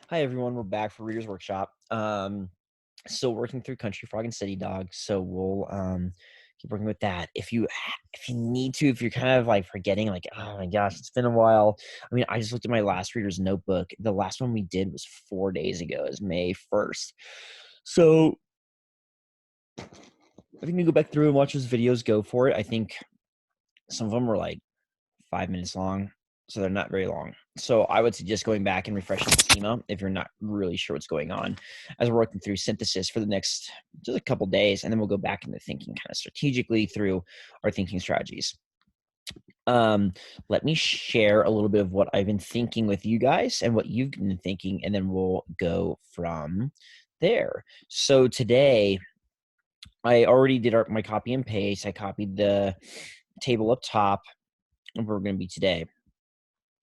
Hi everyone, we're back for Reader's Workshop. Still working through Country Frog and City Dog, so we'll keep working with that. If you need to, if you're kind of like forgetting, like, oh my gosh, it's been a while. I mean, I just looked at my last Reader's Notebook. The last one we did was 4 days ago, it was May 1st. So I think we go back through and watch those videos, go for it. I think some of them were like 5 minutes long, so they're not very long. So I would suggest going back and refreshing the schema if you're not really sure what's going on, as we're working through synthesis for the next just a couple days, and then we'll go back into thinking kind of strategically through our thinking strategies. Let me share a little bit of what I've been thinking with you guys and what you've been thinking, and then we'll go from there. So today, I already did my copy and paste. I copied the table up top of where we're going to be today.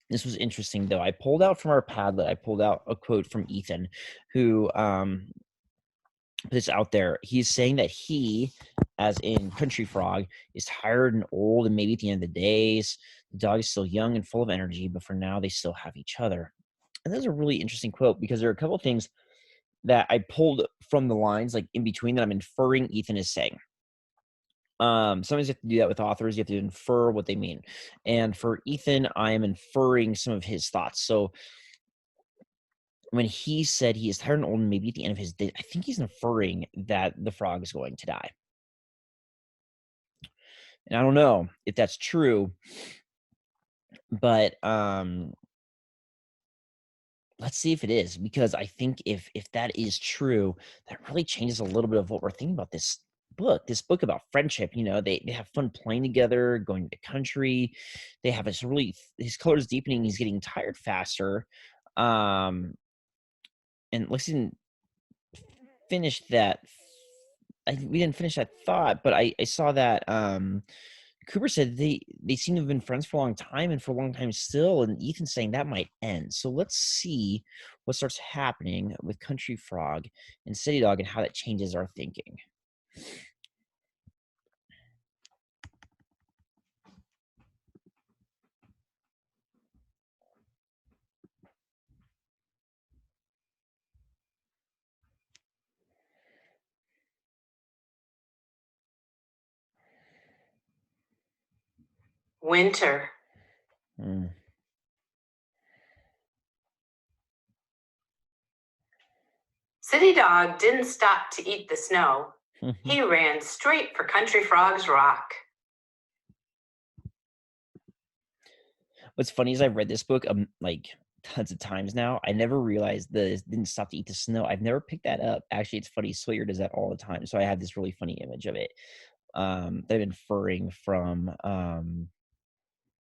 This was interesting, though. I pulled out from our Padlet, I pulled out a quote from Ethan, who put this out there. He's saying that he, as in Country Frog, is tired and old, and maybe at the end of the days, the dog is still young and full of energy, but for now, they still have each other. And that's a really interesting quote because there are a couple of things that I pulled from the lines, like in between, that I'm inferring Ethan is saying. Sometimes you have to do that with authors. You have to infer what they mean. And for Ethan, I am inferring some of his thoughts. So when he said he is tired and old and maybe at the end of his day, I think he's inferring that the frog is going to die. And I don't know if that's true, but let's see if it is, because I think if that is true, that really changes a little bit of what we're thinking about this book about friendship. You know, they have fun playing together, going to the country. They have this really, his color is deepening, he's getting tired faster. And let's finish that. We didn't finish that thought, but I saw that Cooper said they seem to have been friends for a long time and for a long time still, and Ethan's saying that might end. So let's see what starts happening with Country Frog and City Dog and how that changes our thinking. Winter. Hmm. City Dog didn't stop to eat the snow. He ran straight for Country Frog's rock. What's funny is I've read this book like tons of times now. I never realized the didn't stop to eat the snow. I've never picked that up. Actually, it's funny. Sawyer does that all the time. So I have this really funny image of it that I'm inferring from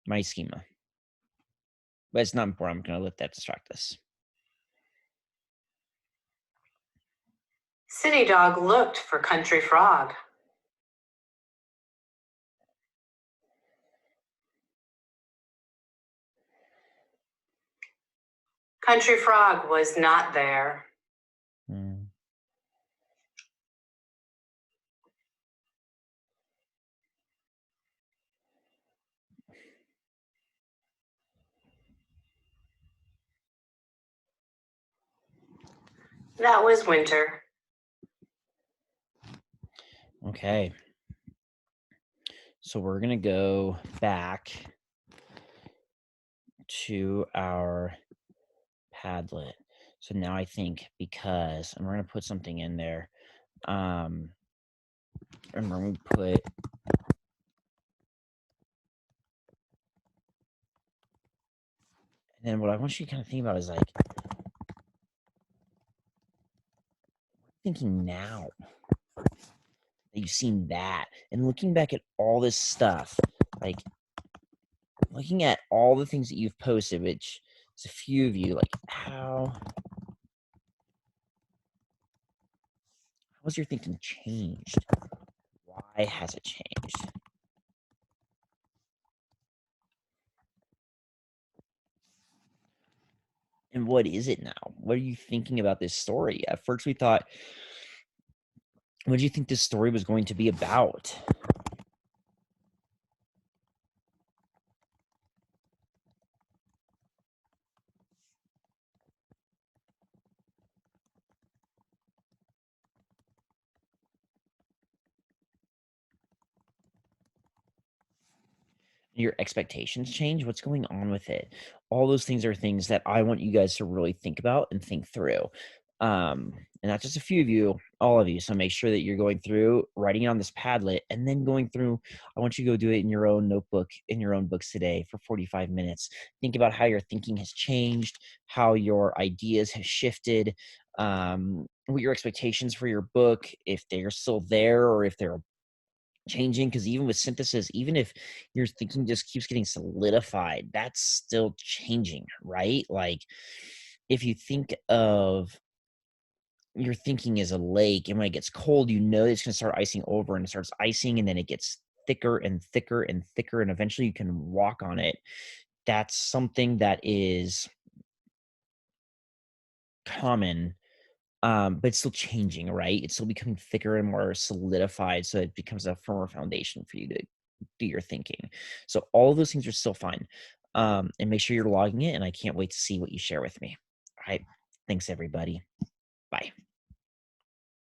my schema. But it's not important. I'm going to let that distract us. City Dog looked for Country Frog. Country Frog was not there. Mm. That was winter. Okay. So we're going to go back to our Padlet. So now I think because, and we're going to put something in there. And we're going to put, and then what I want you to kind of think about is like, thinking now that you've seen that and looking back at all this stuff, like looking at all the things that you've posted, which is a few of you, like how has your thinking changed? Why has it changed? And what is it now? What are you thinking about this story? At first we thought, what do you think this story was going to be about? your expectations change, what's going on with it? All those things are things that I want you guys to really think about and think through. And not just a few of you, all of you. So make sure that you're going through, writing on this Padlet, and then going through. I want you to go do it in your own notebook, in your own books today for 45 minutes. Think about how your thinking has changed, how your ideas have shifted, what your expectations for your book, if they're still there or if they're changing, because even with synthesis, even if your thinking just keeps getting solidified, that's still changing, right? Like if you think of your thinking as a lake, and when it gets cold, you know it's going to start icing over, and it starts icing, and then it gets thicker and thicker and thicker, and eventually you can walk on it. That's something that is common, but it's still changing, right? It's still becoming thicker and more solidified, so it becomes a firmer foundation for you to do your thinking. So all of those things are still fine. And make sure you're logging it, and I can't wait to see what you share with me. All right. Thanks, everybody. Bye.